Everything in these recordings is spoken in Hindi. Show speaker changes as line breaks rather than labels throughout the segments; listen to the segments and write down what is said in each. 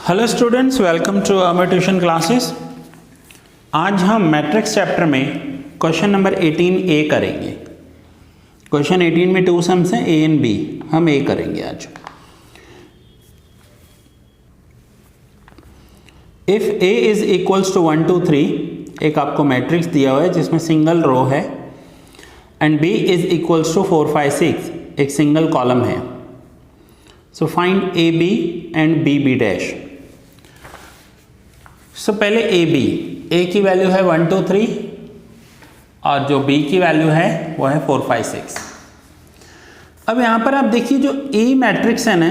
Hello students, welcome to our tuition classes. आज हम मैट्रिक्स चैप्टर में क्वेश्चन नंबर 18 ए करेंगे। क्वेश्चन 18 में 2 सम्स हैं, ए एंड बी। हम ए करेंगे आज। If A is equals to 1 2 3, एक आपको मैट्रिक्स दिया हुआ है जिसमें सिंगल रो है, and B is equals to 4 5 6, एक सिंगल कॉलम है। So find A B and B B dash. So पहले ए बी, ए की वैल्यू है 1 2 3 और जो बी की वैल्यू है वो है 4 5 6। अब यहाँ पर आप देखिए जो ए मैट्रिक्स है ना,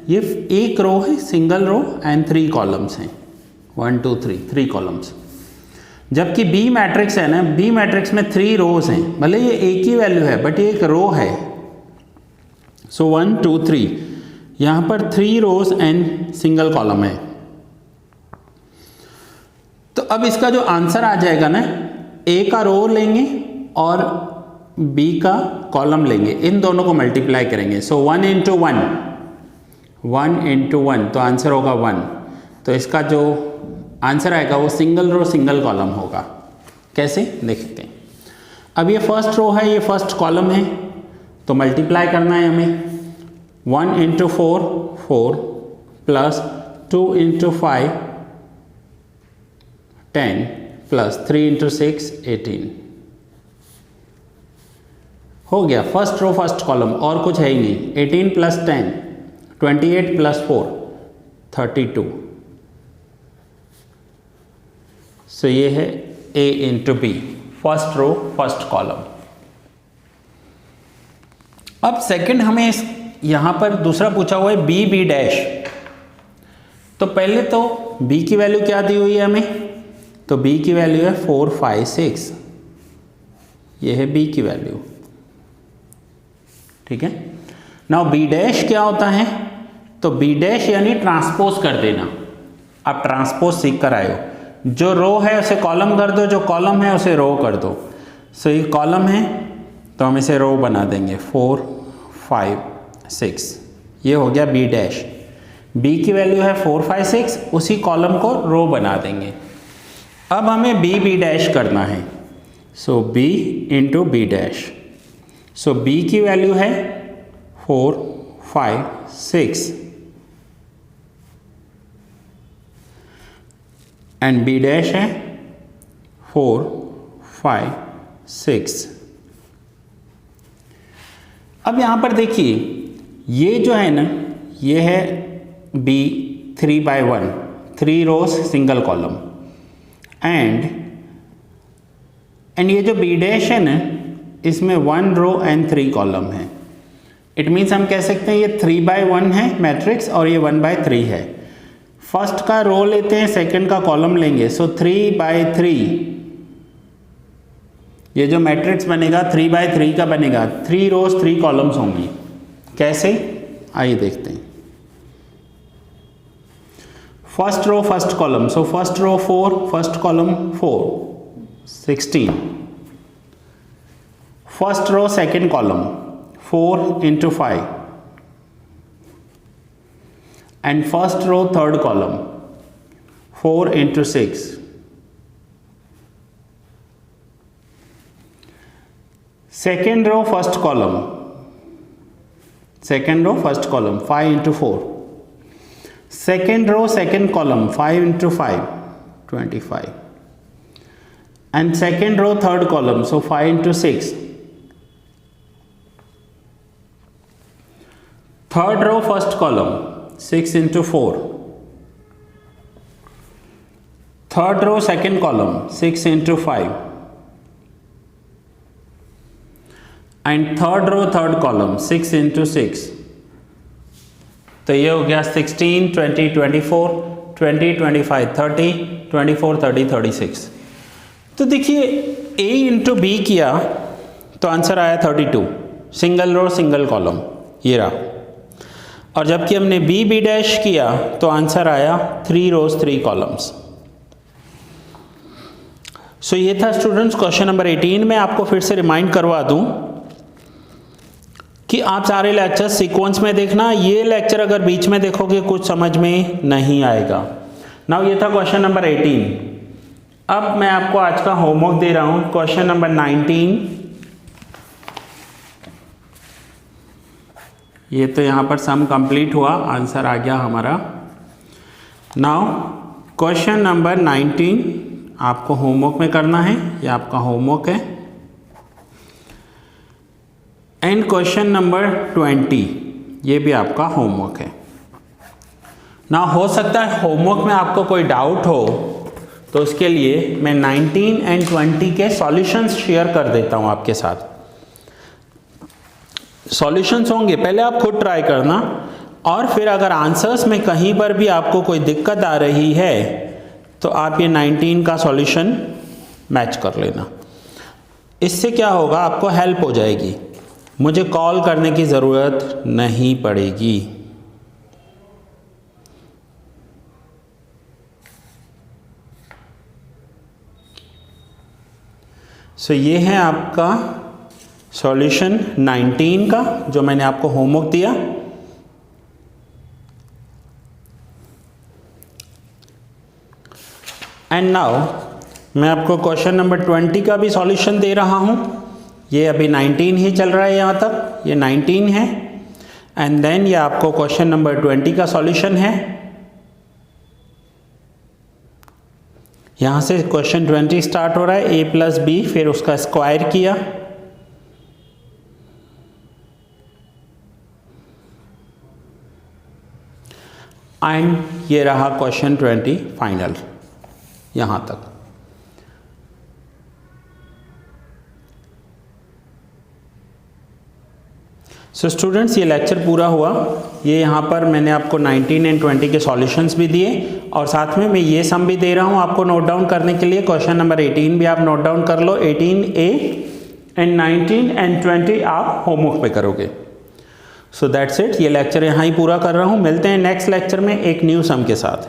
ये एक रो है, सिंगल रो एंड 3 कॉलम्स हैं, 1 2 3 कॉलम्स। जबकि बी मैट्रिक्स है ना, बी मैट्रिक्स में 3 रोज हैं, भले ये ए की वैल्यू है बट ये एक रो है। सो 1 2 3, यहाँ पर 3 रोज एंड सिंगल कॉलम है। तो अब इसका जो आंसर आ जाएगा ना, ए का रो लेंगे और बी का कॉलम लेंगे, इन दोनों को मल्टीप्लाई करेंगे। सो 1 इंटू 1, 1 इंटू 1, तो आंसर होगा 1। तो इसका जो आंसर आएगा वो सिंगल रो सिंगल कॉलम होगा। कैसे देखते हैं। अब ये फर्स्ट रो है, ये फर्स्ट कॉलम है, तो मल्टीप्लाई करना है हमें। 1 into 4 4 plus 2 into 5 10 plus 3 into 6 18। हो गया फर्स्ट रो फर्स्ट कॉलम, और कुछ है ही नहीं। 18 प्लस 10 28 प्लस 4 32। सो ये है A into B, first row first column. अब सेकंड हमें यहां पर दूसरा पूछा हुआ है बी बी डैश। तो पहले तो बी की वैल्यू क्या दी हुई है हमें, तो b की वैल्यू है 4 5 6, ये है b की वैल्यू। ठीक है। नाउ b डैश क्या होता है, तो b डैश यानी ट्रांसपोज कर देना। आप ट्रांसपोज सीख कर आए हो, जो रो है उसे कॉलम कर दो, जो कॉलम है उसे रो कर दो। सो ये कॉलम है तो हम इसे रो बना देंगे, 4 5 6, ये हो गया b डैश। b की वैल्यू है 4 5 6, उसी कॉलम को रो बना देंगे। अब हमें बी बी डैश करना है। सो b इंटू बी डैश। सो b की वैल्यू है 4 5 6 एंड b डैश है 4 5 6। अब यहां पर देखिए, ये जो है ना, ये है b 3 by 1, 3 rows single column, and ये जो बी डैश है ना, इसमें 1 रो एंड 3 कॉलम है। इट मीन्स हम कह सकते हैं ये 3 by 1 है मैट्रिक्स और ये 1 by 3 है। फर्स्ट का रो लेते हैं, सेकंड का कॉलम लेंगे। सो 3 by 3, ये जो मैट्रिक्स बनेगा 3 by 3 का बनेगा, 3 रोज 3 कॉलम्स होंगी। कैसे, आइए देखते हैं। First row first column, so first row 4, first column 4 16। First row second column 4 into 5 and first row third column 4 into 6। Second row first column, second row first column 5 into 4। Second row second column 5 into 5 25 and second row third column, so 5 into 6। Third row first column 6 into 4। Third row second column 6 into 5 and third row third column 6 into 6। तो ये हो गया 16 20 24 20 25 30 24 30 36। तो देखिए a इंटू बी किया तो आंसर आया 32, सिंगल रो सिंगल कॉलम, ये रहा। और जबकि हमने b बी डैश किया तो आंसर आया 3 रोज 3 कॉलम्स। सो ये था स्टूडेंट्स क्वेश्चन नंबर 18। में आपको फिर से रिमाइंड करवा दूं, कि आप सारे लेक्चर सीक्वेंस में देखना, ये लेक्चर अगर बीच में देखोगे कुछ समझ में नहीं आएगा। नाउ ये था क्वेश्चन नंबर 18। अब मैं आपको आज का होमवर्क दे रहा हूं, क्वेश्चन नंबर 19। ये तो यहां पर सम कंप्लीट हुआ, आंसर आ गया हमारा। नाउ क्वेश्चन नंबर 19 आपको होमवर्क में करना है, ये आपका होमवर्क है। एंड क्वेश्चन नंबर 20 ये भी आपका होमवर्क है। ना हो सकता है होमवर्क में आपको कोई डाउट हो, तो उसके लिए मैं 19 एंड 20 के सॉल्यूशंस शेयर कर देता हूं आपके साथ। सॉल्यूशंस होंगे, पहले आप खुद ट्राई करना, और फिर अगर आंसर्स में कहीं पर भी आपको कोई दिक्कत आ रही है तो आप ये 19 का सॉल्यूशन मैच कर लेना। इससे क्या होगा, आपको हेल्प हो जाएगी, मुझे कॉल करने की ज़रूरत नहीं पड़ेगी। सो ये है आपका सॉल्यूशन 19 का जो मैंने आपको होमवर्क दिया। एंड नाउ मैं आपको क्वेश्चन नंबर 20 का भी सॉल्यूशन दे रहा हूं। ये अभी 19 ही चल रहा है, यहाँ तक ये 19 है। एंड देन ये आपको क्वेश्चन नंबर 20 का सॉल्यूशन है। यहाँ से क्वेश्चन 20 स्टार्ट हो रहा है, a प्लस बी, फिर उसका स्क्वायर किया, एंड ये रहा क्वेश्चन 20 फाइनल यहाँ तक। सो स्टूडेंट्स ये लेक्चर पूरा हुआ। ये यहाँ पर मैंने आपको 19 एंड 20 के सॉल्यूशंस भी दिए, और साथ में मैं ये सम भी दे रहा हूँ आपको नोट डाउन करने के लिए। क्वेश्चन नंबर 18 भी आप नोट डाउन कर लो, 18A एंड 19 एंड 20 आप होमवर्क पे करोगे। सो दैट्स इट, ये लेक्चर यहाँ ही पूरा कर रहा हूँ। मिलते हैं नेक्स्ट लेक्चर में एक न्यू सम के साथ।